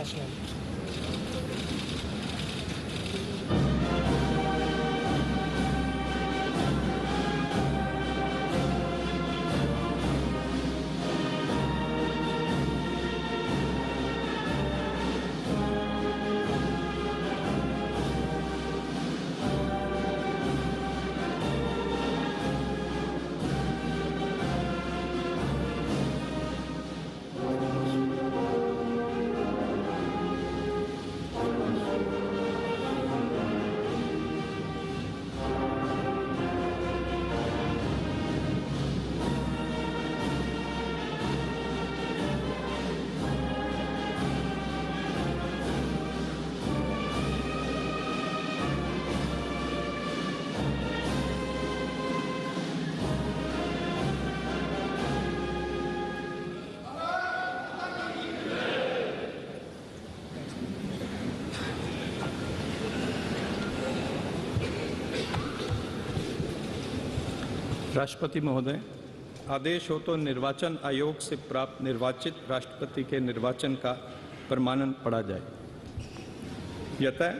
international. राष्ट्रपति महोदय, आदेश हो तो निर्वाचन आयोग से प्राप्त निर्वाचित राष्ट्रपति के निर्वाचन का प्रमाणन पढ़ा जाए। यतः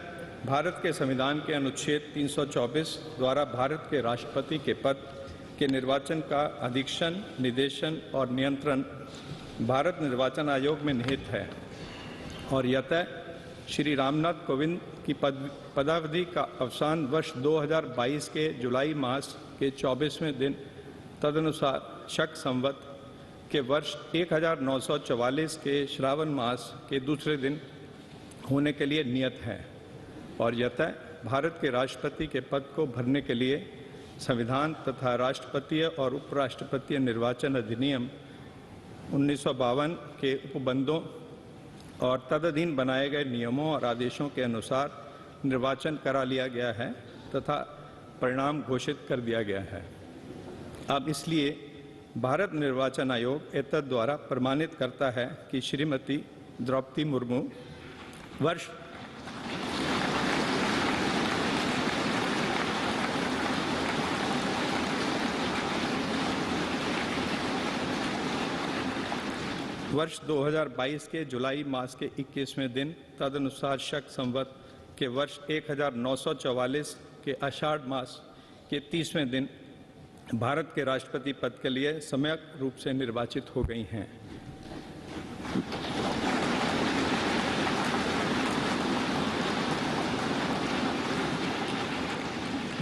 भारत के संविधान के अनुच्छेद 324 द्वारा भारत के राष्ट्रपति के पद के निर्वाचन का अधीक्षण, निर्देशन और नियंत्रण भारत निर्वाचन आयोग में निहित है और यतः श्री रामनाथ कोविंद की पदावधि का अवसान वर्ष 2022 के जुलाई मास के 24वें दिन तदनुसार शक संवत के वर्ष 1944 के श्रावण मास के दूसरे दिन होने के लिए नियत है और यतः भारत के राष्ट्रपति के पद को भरने के लिए संविधान तथा राष्ट्रपतीय और उपराष्ट्रपतीय निर्वाचन अधिनियम 1952 के उपबंधों और तदधीन बनाए गए नियमों और आदेशों के अनुसार निर्वाचन करा लिया गया है तथा परिणाम घोषित कर दिया गया है। अब इसलिए भारत निर्वाचन आयोग एतद द्वारा प्रमाणित करता है कि श्रीमती द्रौपदी मुर्मू वर्ष वर्ष 2022 के जुलाई मास के 21वें दिन तदनुसार शक संवत के वर्ष 1944 के आषाढ़ मास के 30वें दिन भारत के राष्ट्रपति पद के लिए सम्यक रूप से निर्वाचित हो गई हैं।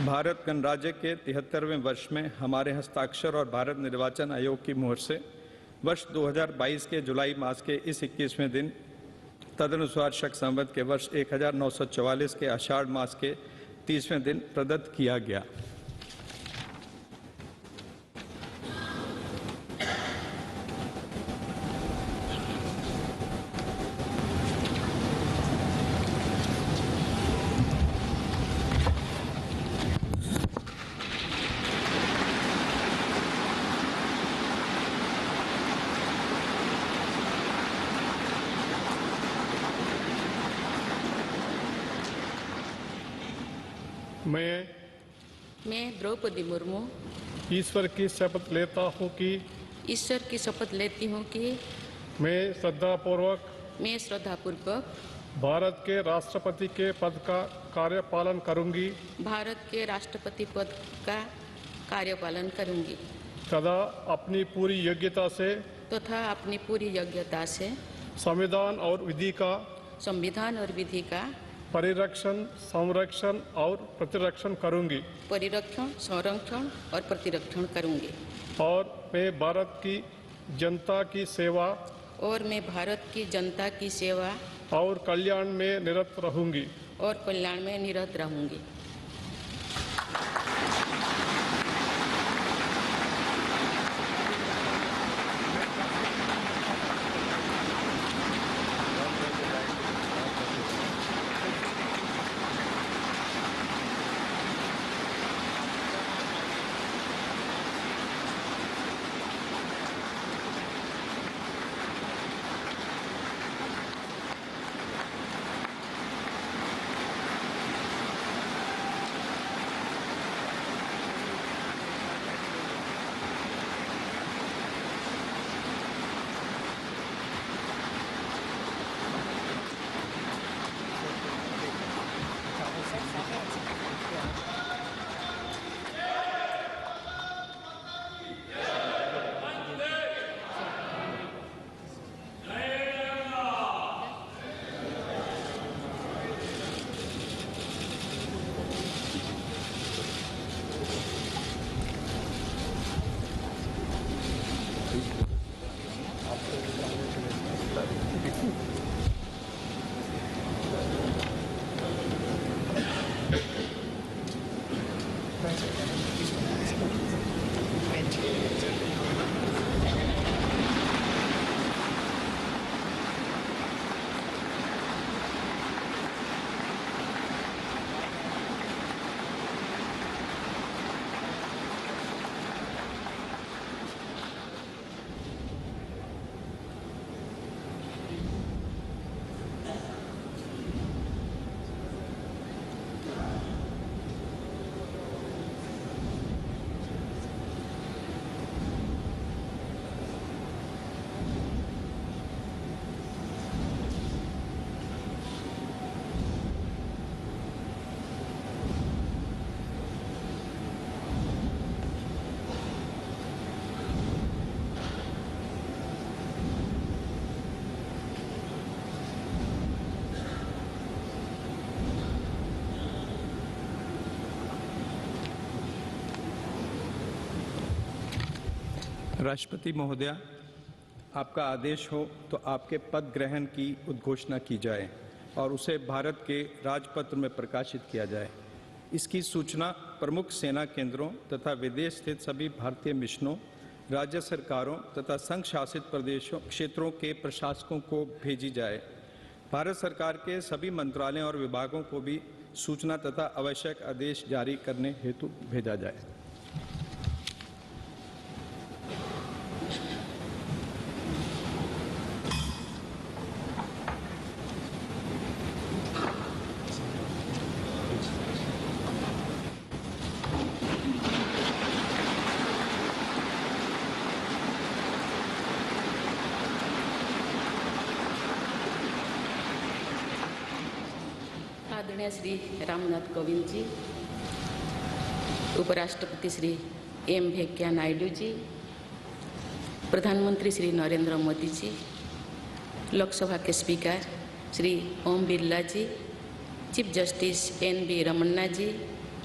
भारत गणराज्य के 73वें वर्ष में हमारे हस्ताक्षर और भारत निर्वाचन आयोग की मुहर से वर्ष 2022 के जुलाई मास के इस 21वें दिन तदनुसार शक संवत के वर्ष 1944 के आषाढ़ मास के 30वें दिन प्रदत्त किया गया। मैं द्रौपदी मुर्मू ईश्वर की शपथ लेता हूँ कि मैं श्रद्धापूर्वक भारत के राष्ट्रपति के पद का कार्यपालन करूंगी तथा अपनी पूरी योग्यता से संविधान और विधि का परिरक्षण, संरक्षण और प्रतिरक्षण करूंगी और मैं भारत की जनता की सेवा और कल्याण में निरत रहूंगी। राष्ट्रपति महोदया, आपका आदेश हो तो आपके पद ग्रहण की उद्घोषणा की जाए और उसे भारत के राजपत्र में प्रकाशित किया जाए। इसकी सूचना प्रमुख सेना केंद्रों तथा विदेश स्थित सभी भारतीय मिशनों, राज्य सरकारों तथा संघ शासित प्रदेशों क्षेत्रों के प्रशासकों को भेजी जाए। भारत सरकार के सभी मंत्रालयों और विभागों को भी सूचना तथा आवश्यक आदेश जारी करने हेतु भेजा जाए। आदरणीय श्री रामनाथ कोविंद जी, उपराष्ट्रपति श्री एम वेंकैया नायडू जी, प्रधानमंत्री श्री नरेंद्र मोदी जी, लोकसभा के स्पीकर श्री ओम बिरला जी, चीफ जस्टिस एन.वी. रमन्ना जी,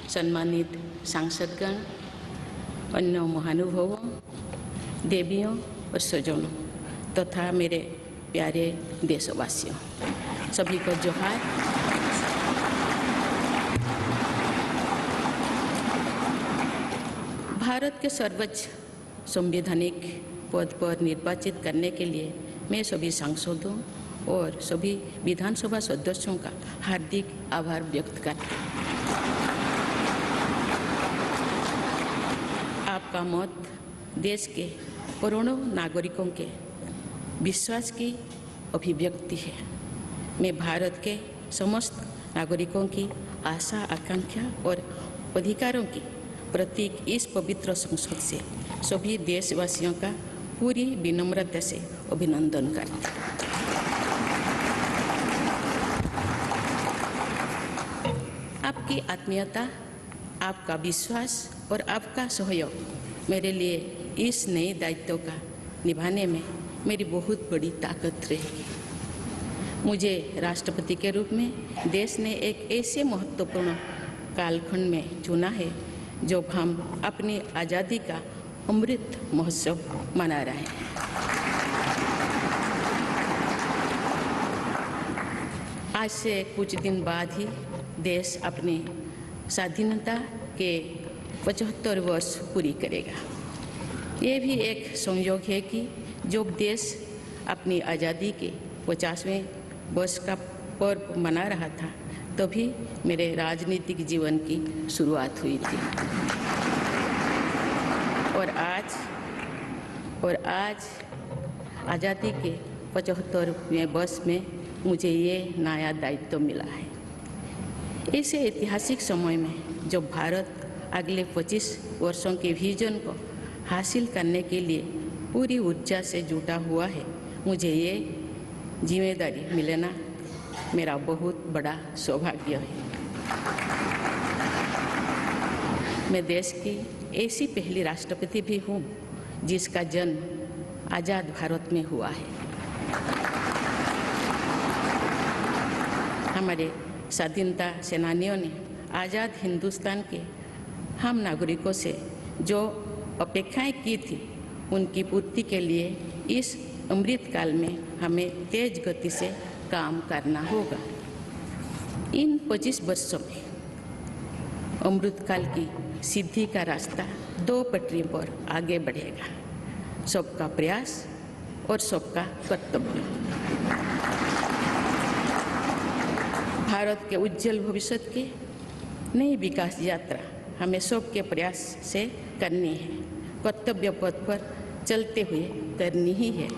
सम्मानित सांसदगण, अन्य महानुभावों, देवियों और स्वजनों तथा मेरे प्यारे देशवासियों, सभी को जोहार। भारत के सर्वोच्च संवैधानिक पद पर निर्वाचित करने के लिए मैं सभी सांसदों और सभी विधानसभा सदस्यों का हार्दिक आभार व्यक्त करती हूँ। आपका मत देश के करोड़ों नागरिकों के विश्वास की अभिव्यक्ति है। मैं भारत के समस्त नागरिकों की आशा, आकांक्षा और अधिकारों की प्रतीक इस पवित्र संसद से सभी देशवासियों का पूरी विनम्रता से अभिनंदन करती हूँ। आपकी आत्मीयता, आपका विश्वास और आपका सहयोग मेरे लिए इस नए दायित्व का निभाने में मेरी बहुत बड़ी ताकत रहेगी। मुझे राष्ट्रपति के रूप में देश ने एक ऐसे महत्वपूर्ण कालखंड में चुना है जब हम अपनी आज़ादी का अमृत महोत्सव मना रहे हैं। आज से कुछ दिन बाद ही देश अपनी स्वाधीनता के 75 वर्ष पूरी करेगा। ये भी एक संयोग है कि जब देश अपनी आज़ादी के 50वें वर्ष का पर्व मना रहा था, तभी मेरे राजनीतिक जीवन की शुरुआत हुई थी। और आज आज़ादी के 75वें वर्ष में मुझे ये नया दायित्व मिला है। ऐसे ऐतिहासिक समय में जब भारत अगले 25 वर्षों के विजन को हासिल करने के लिए पूरी ऊर्जा से जुटा हुआ है, मुझे ये जिम्मेदारी मिलना मेरा बहुत बड़ा सौभाग्य है। मैं देश की ऐसी पहली राष्ट्रपति भी हूँ जिसका जन्म आज़ाद भारत में हुआ है। हमारे स्वाधीनता सेनानियों ने आज़ाद हिंदुस्तान के हम नागरिकों से जो अपेक्षाएं की थी, उनकी पूर्ति के लिए इस अमृतकाल में हमें तेज गति से काम करना होगा। इन 25 वर्षों में अमृतकाल की सिद्धि का रास्ता 2 पटरी पर आगे बढ़ेगा, सबका प्रयास और सबका कर्तव्य। भारत के उज्जवल भविष्य की नई विकास यात्रा हमें सबके प्रयास से करनी है, कर्तव्य पथ पर चलते हुए करनी ही है।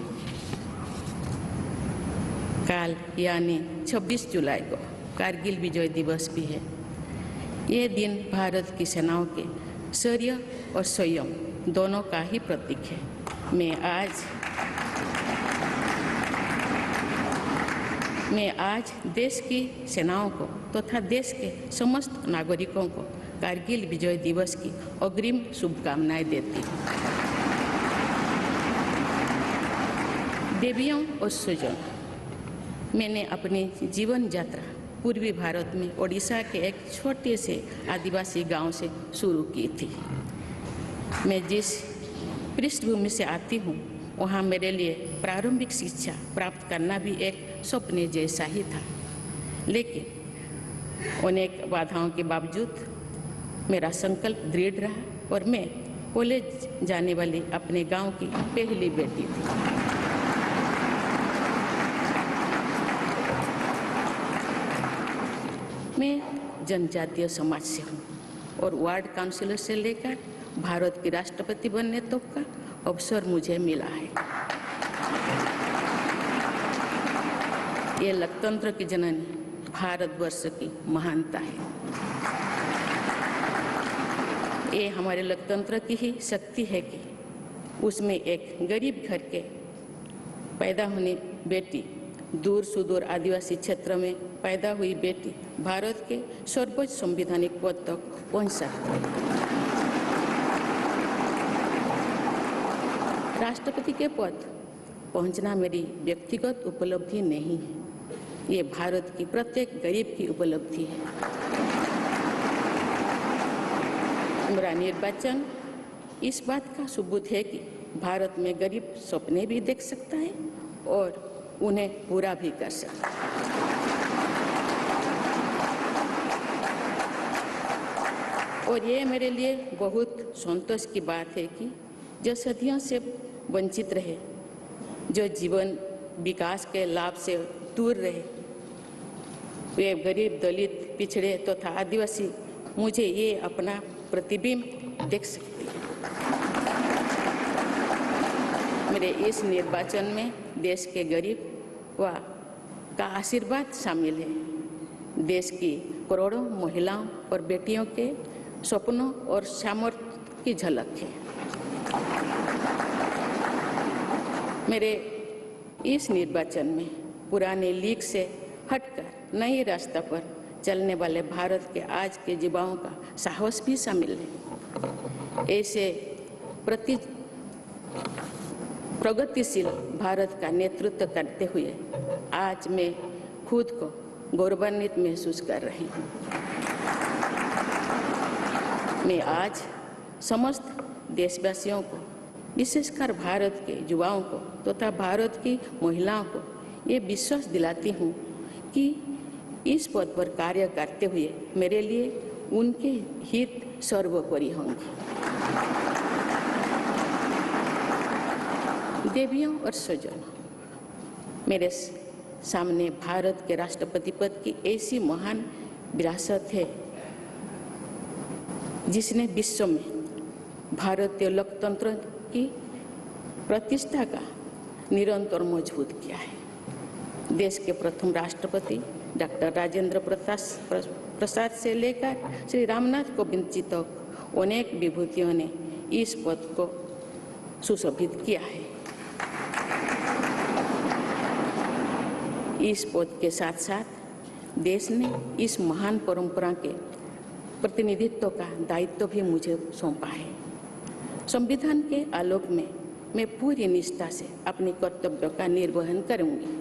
काल यानी 26 जुलाई को कारगिल विजय दिवस भी है। ये दिन भारत की सेनाओं के शौर्य और संयम दोनों का ही प्रतीक है। मैं आज देश की सेनाओं को तथा देश के समस्त नागरिकों को कारगिल विजय दिवस की अग्रिम शुभकामनाएं देती हूँ। देवियों और स्वजनों, मैंने अपनी जीवन यात्रा पूर्वी भारत में ओडिशा के एक छोटे से आदिवासी गांव से शुरू की थी। मैं जिस पृष्ठभूमि से आती हूँ, वहाँ मेरे लिए प्रारंभिक शिक्षा प्राप्त करना भी एक सपने जैसा ही था। लेकिन अनेक बाधाओं के बावजूद मेरा संकल्प दृढ़ रहा और मैं कॉलेज जाने वाली अपने गांव की पहली बेटी थी। मैं जनजातीय समाज से हूँ और वार्ड काउंसिलर से लेकर भारत की राष्ट्रपति बनने तक का अवसर मुझे मिला है। ये लोकतंत्र की जननी भारतवर्ष की महानता है। ये हमारे लोकतंत्र की ही शक्ति है कि उसमें एक गरीब घर के पैदा होने बेटी, दूर सुदूर आदिवासी क्षेत्र में पैदा हुई बेटी भारत के सर्वोच्च संवैधानिक पद तक पहुंच सकती है। राष्ट्रपति के पद पहुंचना मेरी व्यक्तिगत उपलब्धि नहीं है, ये भारत की प्रत्येक गरीब की उपलब्धि है। मेरा निर्वाचन इस बात का सबूत है कि भारत में गरीब सपने भी देख सकता है और उन्हें पूरा भी कर सकता है। और ये मेरे लिए बहुत संतोष की बात है कि जो सदियों से वंचित रहे, जो जीवन विकास के लाभ से दूर रहे, वे गरीब, दलित, पिछड़े तथा आदिवासी मुझे ये अपना प्रतिबिंब देख सकते हैं। मेरे इस निर्वाचन में देश के गरीब व का आशीर्वाद शामिल है। देश की करोड़ों महिलाओं और बेटियों के सपनों और सामर्थ्य की झलक है। मेरे इस निर्वाचन में पुराने लीग से हटकर नए रास्ते पर चलने वाले भारत के आज के युवाओं का साहस भी शामिल है। ऐसे प्रगतिशील भारत का नेतृत्व करते हुए आज मैं खुद को गौरवान्वित महसूस कर रही हूँ। मैं आज समस्त देशवासियों को, विशेषकर भारत के युवाओं को तथा भारत की महिलाओं को ये विश्वास दिलाती हूँ कि इस पद पर कार्य करते हुए मेरे लिए उनके हित सर्वोपरि होंगे। देवियों और स्वजनों, मेरे सामने भारत के राष्ट्रपति पद की ऐसी महान विरासत है जिसने विश्व में भारतीय लोकतंत्र की प्रतिष्ठा का निरंतर मजबूत किया है। देश के प्रथम राष्ट्रपति डॉक्टर राजेंद्र प्रसाद से लेकर श्री रामनाथ कोविंद जी तक अनेक विभूतियों ने इस पद को सुशोभित किया है। इस पद के साथ साथ देश ने इस महान परंपरा के प्रतिनिधित्व का दायित्व भी मुझे सौंपा है। संविधान के आलोक में मैं पूरी निष्ठा से अपने कर्तव्यों का निर्वहन करूंगी।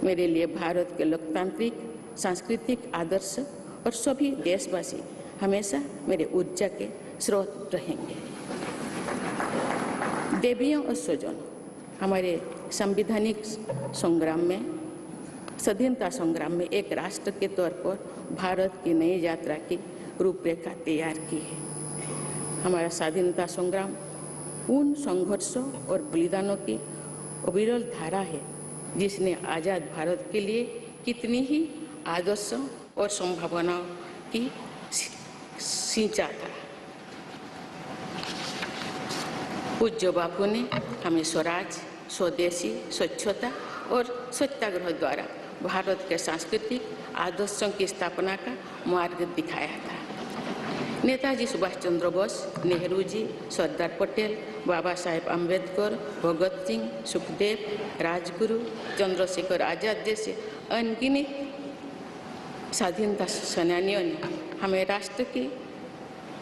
मेरे लिए भारत के लोकतांत्रिक सांस्कृतिक आदर्श और सभी देशवासी हमेशा मेरे ऊर्जा के स्रोत रहेंगे। देवियों और स्वजनों, हमारे संवैधानिक संग्राम में, स्वाधीनता संग्राम में एक राष्ट्र के तौर पर भारत की नई यात्रा की रूपरेखा तैयार की है। हमारा स्वाधीनता संग्राम उन संघर्षों और बलिदानों की अविरल धारा है जिसने आज़ाद भारत के लिए कितनी ही आदर्शों और संभावनाओं की सिंचा था। पूज्य बापू ने हमें स्वराज, स्वदेशी, स्वच्छता और सत्याग्रह द्वारा भारत के सांस्कृतिक आदर्शों की स्थापना का मार्ग दिखाया था। नेताजी सुभाष चंद्र बोस, नेहरू जी, सरदार पटेल, बाबा साहेब अम्बेडकर, भगत सिंह, सुखदेव, राजगुरु, चंद्रशेखर आजाद जैसे अनगिनत स्वाधीनता सेनानियों ने हमें राष्ट्र के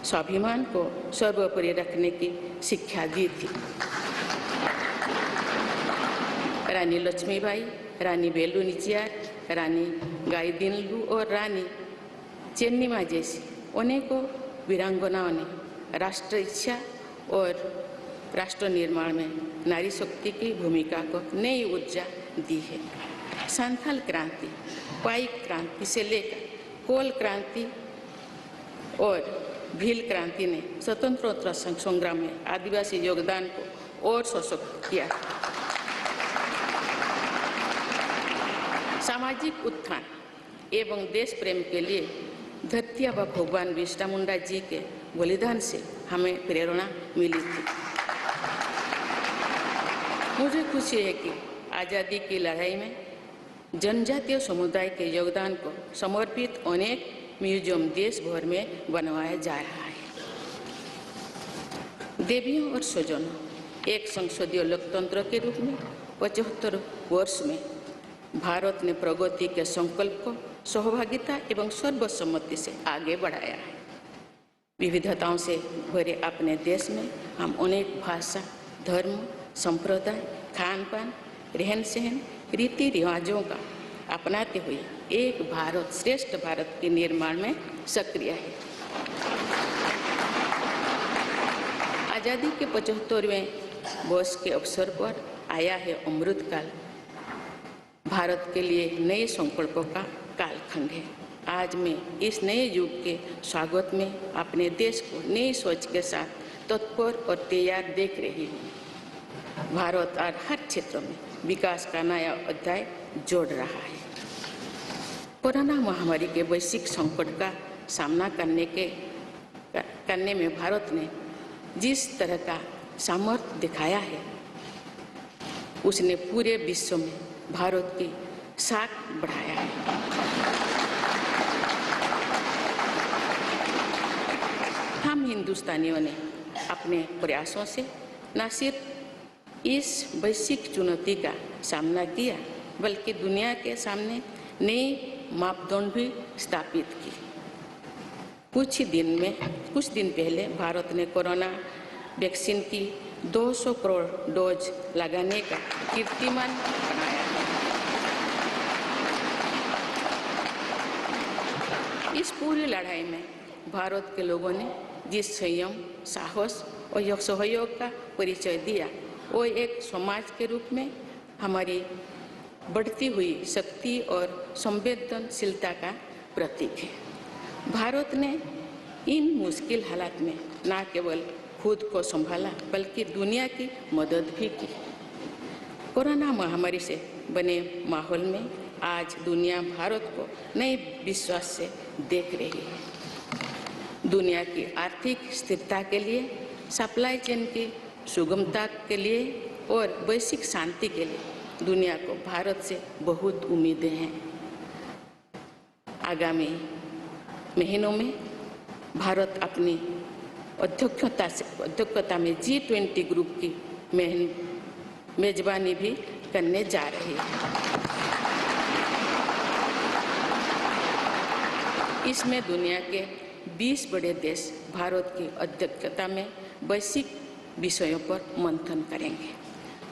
स्वाभिमान को सर्वोपरि रखने की शिक्षा दी थी। रानी लक्ष्मीबाई, रानी वेलु नाचियार, रानी गाईदिन्लु और रानी चेन्निमा जैसी अनेकों वीरांगनाओं ने राष्ट्र इच्छा और राष्ट्र निर्माण में नारी शक्ति की भूमिका को नई ऊर्जा दी है। संथाल क्रांति, पाइक क्रांति से लेकर कोल क्रांति और भील क्रांति ने स्वतंत्रता संग्राम में आदिवासी योगदान को और सशक्त किया। सामाजिक उत्थान एवं देश प्रेम के लिए धरती आबा भगवान बिरसा मुंडा जी के बलिदान से हमें प्रेरणा मिली थी। मुझे खुशी है कि आज़ादी की लड़ाई में जनजातीय समुदाय के योगदान को समर्पित अनेक म्यूजियम देश भर में बनवाया जा रहा है। देवियों और स्वजनों, एक संसदीय लोकतंत्र के रूप में 75 वर्ष में भारत ने प्रगति के संकल्प को सहभागिता एवं सर्वसम्मति से आगे बढ़ाया है। विविधताओं से भरे अपने देश में हम अनेक भाषा, धर्म, संप्रदाय, खान पान, रहन सहन, रीति रिवाजों का अपनाते हुए एक भारत श्रेष्ठ भारत के निर्माण में सक्रिय है। आज़ादी के 75वें वर्ष के अवसर पर आया है अमृतकाल। भारत के लिए नए संकल्पों का कालखंड है। आज मैं इस नए युग के स्वागत में अपने देश को नई सोच के साथ तत्पर और तैयार देख रही हूँ। भारत आज हर क्षेत्र में विकास का नया अध्याय जोड़ रहा है। कोरोना महामारी के वैश्विक संकट का सामना करने में भारत ने जिस तरह का सामर्थ्य दिखाया है, उसने पूरे विश्व में भारत की साख बढ़ाया है। हम हिंदुस्तानियों ने अपने प्रयासों से न सिर्फ इस वैश्विक चुनौती का सामना किया, बल्कि दुनिया के सामने नए मापदंड भी स्थापित की। कुछ दिन पहले भारत ने कोरोना वैक्सीन की 200 करोड़ डोज लगाने का कीर्तिमान बनाया है। इस पूरी लड़ाई में भारत के लोगों ने जिस संयम, साहस और सहयोग का परिचय दिया, वो एक समाज के रूप में हमारी बढ़ती हुई शक्ति और संवेदनशीलता का प्रतीक है। भारत ने इन मुश्किल हालात में न केवल खुद को संभाला, बल्कि दुनिया की मदद भी की। कोरोना महामारी से बने माहौल में आज दुनिया भारत को नए विश्वास से देख रही है। दुनिया की आर्थिक स्थिरता के लिए, सप्लाई चेन की सुगमता के लिए और वैश्विक शांति के लिए दुनिया को भारत से बहुत उम्मीदें हैं। आगामी महीनों में भारत अपनी अध्यक्षता में G20 ग्रुप की मेजबानी भी करने जा रही है। इसमें दुनिया के 20 बड़े देश भारत की अध्यक्षता में वैश्विक विषयों पर मंथन करेंगे।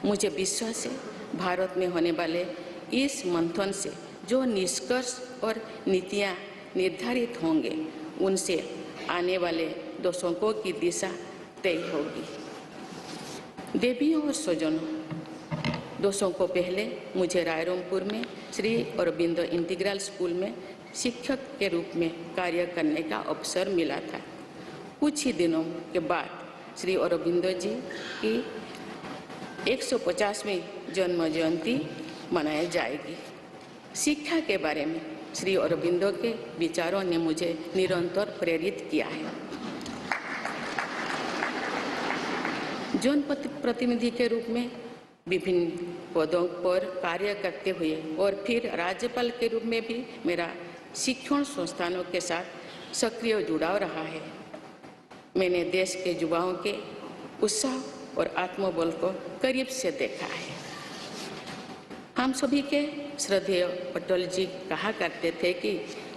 मुझे विश्वास है भारत में होने वाले इस मंथन से जो निष्कर्ष और नीतियां निर्धारित होंगे, उनसे आने वाले दशकों की दिशा तय होगी। देवियों और स्वजनों, दशकों पहले मुझे रायरंगपुर में श्री अरबिंदो इंटीग्रल स्कूल में शिक्षक के रूप में कार्य करने का अवसर मिला था। कुछ ही दिनों के बाद श्री अरबिंदो जी की 150वीं जन्म जयंती मनाई जाएगी। शिक्षा के बारे में श्री अरबिंदो के विचारों ने मुझे निरंतर प्रेरित किया है। जनप्रतिनिधि के रूप में विभिन्न पदों पर कार्य करते हुए और फिर राज्यपाल के रूप में भी मेरा शिक्षण संस्थानों के साथ सक्रिय जुड़ाव रहा है। मैंने देश के युवाओं के उत्साह और आत्मबल को करीब से देखा है। हम सभी के श्रद्धेय पटेल जी कहा करते थे कि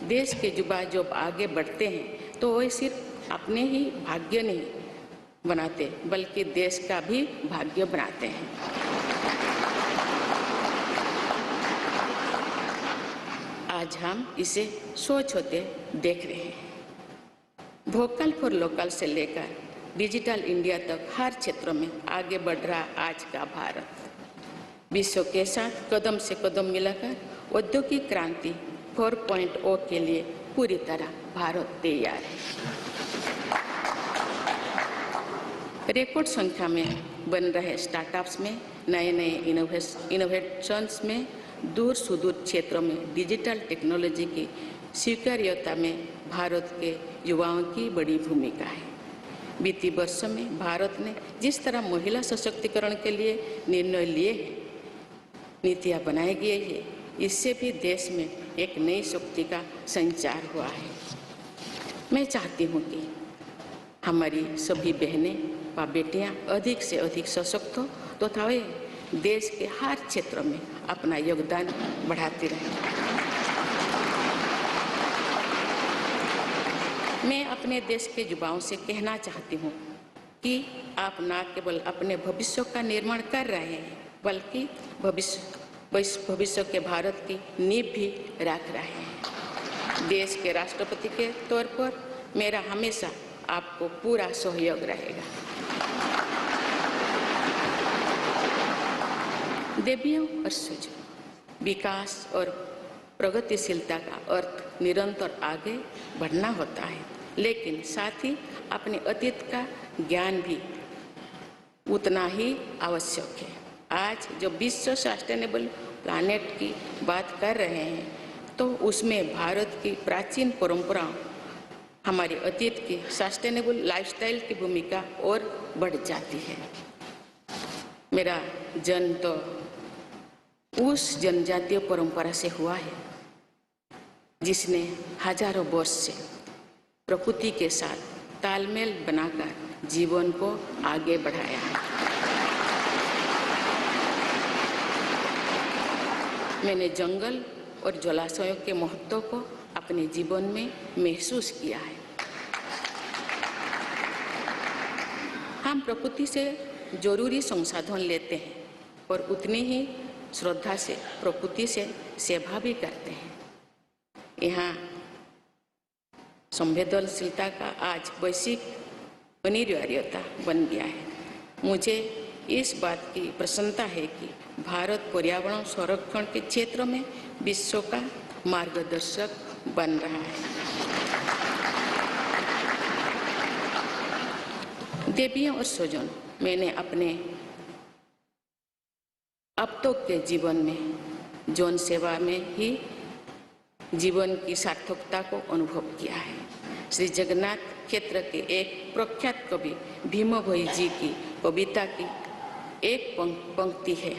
देश के युवा जब आगे बढ़ते हैं तो वे सिर्फ अपने ही भाग्य नहीं बनाते, बल्कि देश का भी भाग्य बनाते हैं। आज हम इसे सोच होते देख रहे हैं। वोकल फॉर लोकल से लेकर डिजिटल इंडिया तक हर क्षेत्र में आगे बढ़ रहा आज का भारत विश्व के साथ कदम से कदम मिलाकर औद्योगिक क्रांति 4.0 के लिए पूरी तरह भारत तैयार है। रिकॉर्ड संख्या में बन रहे स्टार्टअप्स में नए नए इनोवेशंस में दूर सुदूर क्षेत्रों में डिजिटल टेक्नोलॉजी की स्वीकार्यता में भारत के युवाओं की बड़ी भूमिका है। बीती वर्षों में भारत ने जिस तरह महिला सशक्तिकरण के लिए निर्णय लिए हैं, नीतियां बनाई गई है, इससे भी देश में एक नई शक्ति का संचार हुआ है। मैं चाहती हूँ कि हमारी सभी बहनें व बेटियां अधिक से अधिक सशक्त हो तथा वे देश के हर क्षेत्र में अपना योगदान बढ़ाती रहें। मैं अपने देश के युवाओं से कहना चाहती हूँ कि आप न केवल अपने भविष्य का निर्माण कर रहे हैं बल्कि भविष्य के भारत की नींव भी रख रहे हैं। देश के राष्ट्रपति के तौर पर मेरा हमेशा आपको पूरा सहयोग रहेगा। देवियों और सुजों, विकास और प्रगतिशीलता का अर्थ निरंतर आगे बढ़ना होता है, लेकिन साथ ही अपने अतीत का ज्ञान भी उतना ही आवश्यक है। आज जब विश्व सस्टेनेबल प्लैनेट की बात कर रहे हैं तो उसमें भारत की प्राचीन परंपराओं, हमारे अतीत की सस्टेनेबल लाइफस्टाइल की भूमिका और बढ़ जाती है। मेरा जन्म तो उस जनजातीय परंपरा से हुआ है जिसने हजारों वर्ष से प्रकृति के साथ तालमेल बनाकर जीवन को आगे बढ़ाया है। मैंने जंगल और जलाशयों के महत्व को अपने जीवन में महसूस किया है। हम प्रकृति से जरूरी संसाधन लेते हैं और उतनी ही श्रद्धा से प्रकृति से सेवा भी करते हैं। यहाँ संवेदनशीलता का आज वैश्विक अनिवार्यता बन गया है। मुझे इस बात की प्रसन्नता है कि भारत पर्यावरण संरक्षण के क्षेत्र में विश्व का मार्गदर्शक बन रहा है। देवियों और स्वजन, मैंने अपने अब तक के जीवन में जौन सेवा में ही जीवन की सार्थकता को अनुभव किया है। श्री जगन्नाथ क्षेत्र के एक प्रख्यात कवि भीम भोई जी की कविता की एक पंक्ति है,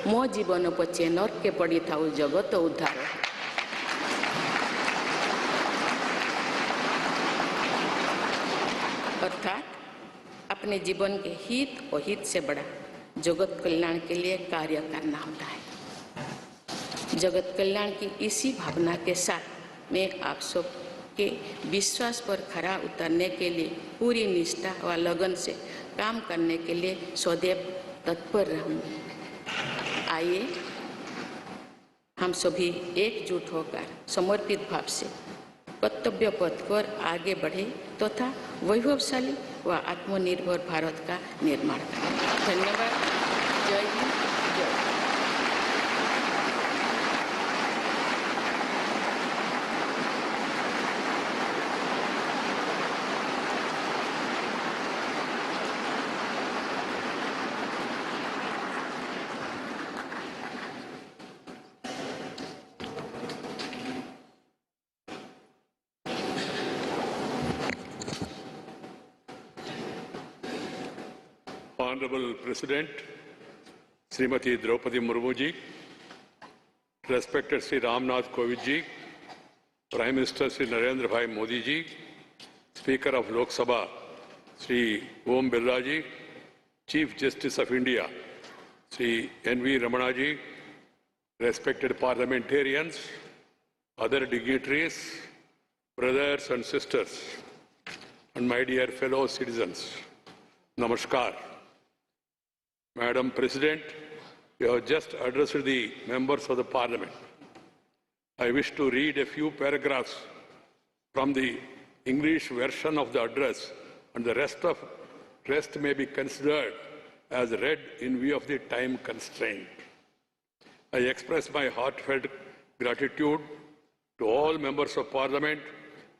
मो जीवन पचे नर्क के पड़ी था जगत उद्धार। अर्थात अपने जीवन के हित और हित से बड़ा जगत कल्याण के लिए कार्य करना होता है। जगत कल्याण की इसी भावना के साथ मैं आप सब के विश्वास पर खरा उतरने के लिए पूरी निष्ठा व लगन से काम करने के लिए सदैव तत्पर रहूँगी। आइए हम सभी एकजुट होकर समर्पित भाव से कर्तव्य पथ पर आगे बढ़े तथा वैभवशाली व आत्मनिर्भर भारत का निर्माण करें। धन्यवाद। जय हिंद, जय Bharat. Honorable President, Srimati Draupadi Murmu ji, respected Sri Ramnath Kovind ji, Prime Minister Sri Narendra Bhai Modi ji, Speaker of Lok Sabha Sri Om Birla ji, Chief Justice of India Sri N.V. Ramana ji, respected parliamentarians, other dignitaries, brothers and sisters, and my dear fellow citizens, Namaskar. Madam President, you have just addressed the members of the Parliament. I wish to read a few paragraphs from the English version of the address, and the rest of Rest may be considered as read in view of the time constraint. I express my heartfelt gratitude to all members of Parliament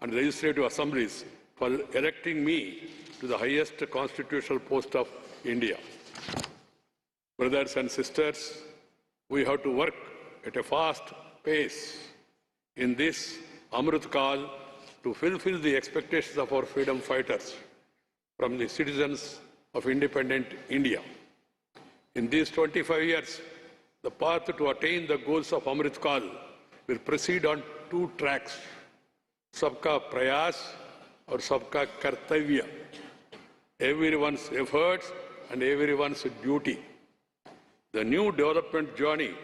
and legislative assemblies for electing me to the highest constitutional post of India. Brothers and sisters, we have to work at a fast pace in this Amrit Kal to fulfill the expectations of our freedom fighters from the citizens of independent India. In these 25 years, the path to attain the goals of Amrit Kal will proceed on two tracks, Sabka Prayas or Sabka Kartavya, everyone's efforts and everyone's duty. The new development journey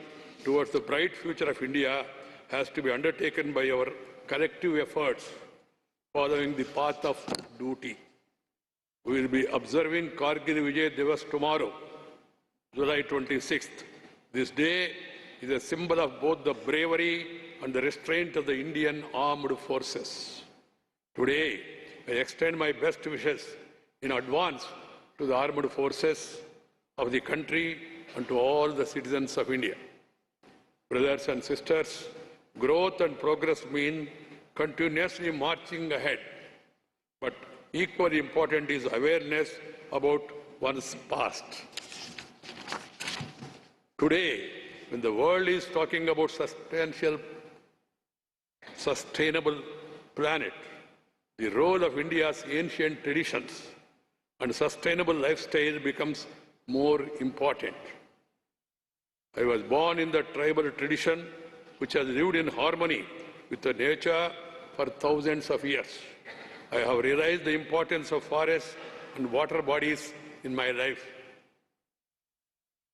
towards the bright future of India has to be undertaken by our collective efforts following the path of duty. We will be observing Kargil Vijay Divas tomorrow, July 26th. This day is a symbol of both the bravery and the restraint of the Indian armed forces. Today, I extend my best wishes in advance to the armed forces of the country and to all the citizens of India. Brothers and sisters, growth and progress mean continuously marching ahead. But equally important is awareness about one's past. Today, when the world is talking about sustainable planet, the role of India's ancient traditions and sustainable lifestyle becomes more important. I was born in the tribal tradition which has lived in harmony with the nature for thousands of years. I have realized the importance of forests and water bodies in my life.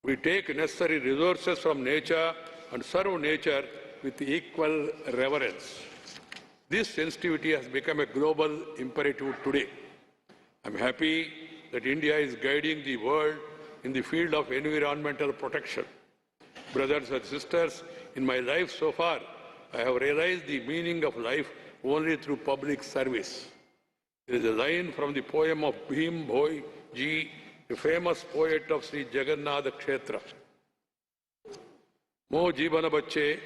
We take necessary resources from nature and serve nature with equal reverence. This sensitivity has become a global imperative today. I'm happy that India is guiding the world in the field of environmental protection. Brothers and sisters, in my life so far, I have realized the meaning of life only through public service. There is a line from the poem of Bhim Bhoi Ji, a famous poet of Sri Jagannath Kshetra. Mo jibana bacche,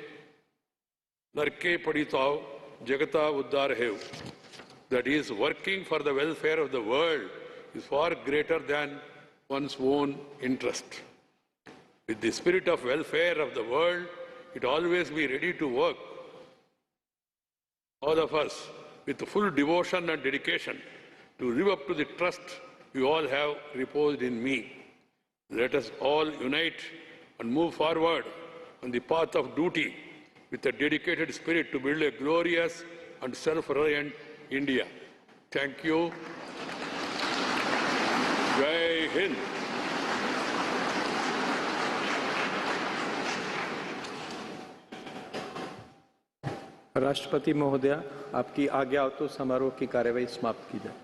narke paditao, jagata uddar hev. That is, working for the welfare of the world is far greater than one's own interest. With the spirit of welfare of the world, it always be ready to work. All of us, with full devotion and dedication, to live up to the trust you all have reposed in me. Let us all unite and move forward on the path of duty with a dedicated spirit to build a glorious and self-reliant India. Thank you. Jai Hind. राष्ट्रपति महोदय, आपकी आज्ञा हो तो समारोह की कार्यवाही समाप्त की जाए।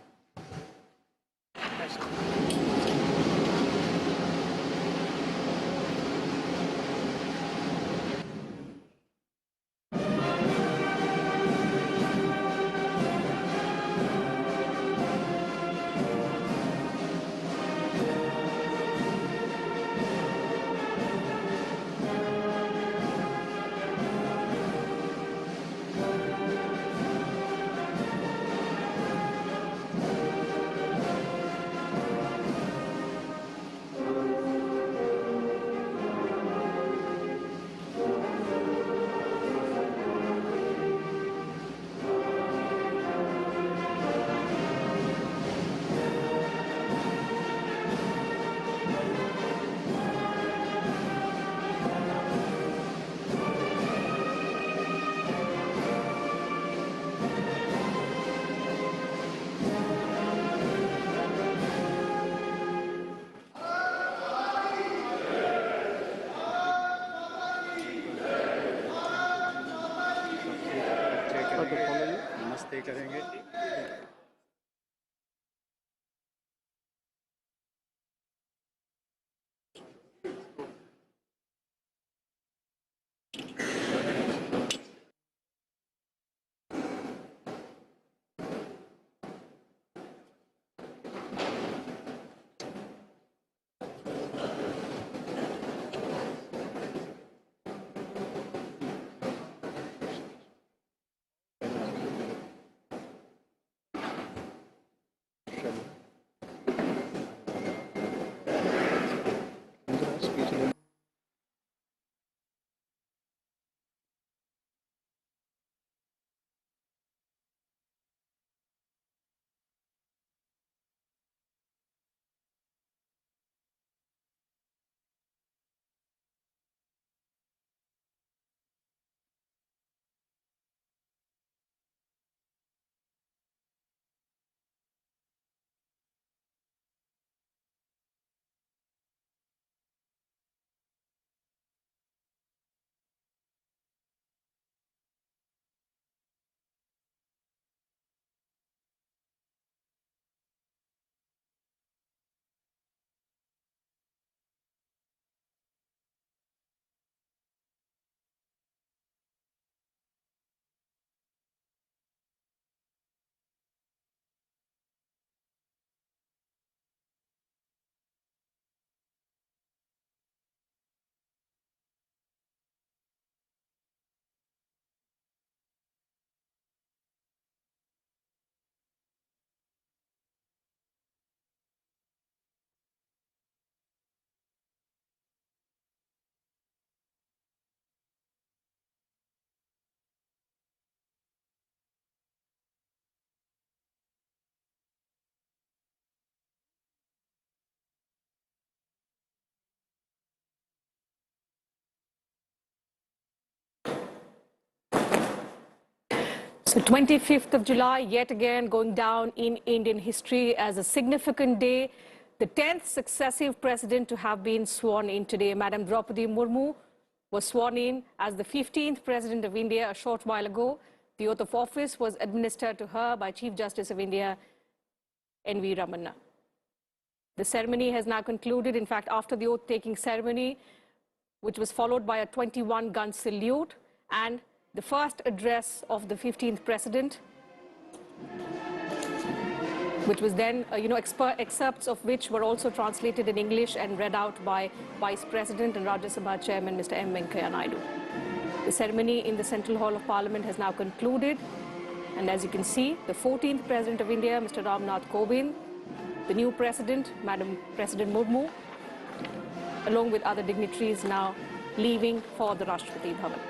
नमस्ते करेंगे। So 25th of July, yet again going down in Indian history as a significant day. The 10th successive president to have been sworn in today. Madam Draupadi Murmu was sworn in as the 15th president of India a short while ago. The oath of office was administered to her by Chief Justice of India, N.V. Ramanna. The ceremony has now concluded. In fact, after the oath-taking ceremony, which was followed by a 21-gun salute and the first address of the 15th president, which was then, excerpts of which were also translated in English and read out by Vice President and Rajya Sabha Chairman Mr. M. Venkaiah Naidu. The ceremony in the Central Hall of Parliament has now concluded, and as you can see, the 14th President of India, Mr. Ramnath Kovind, the new President, Madam President Murmu, along with other dignitaries now leaving for the Rashtrapati Bhavan.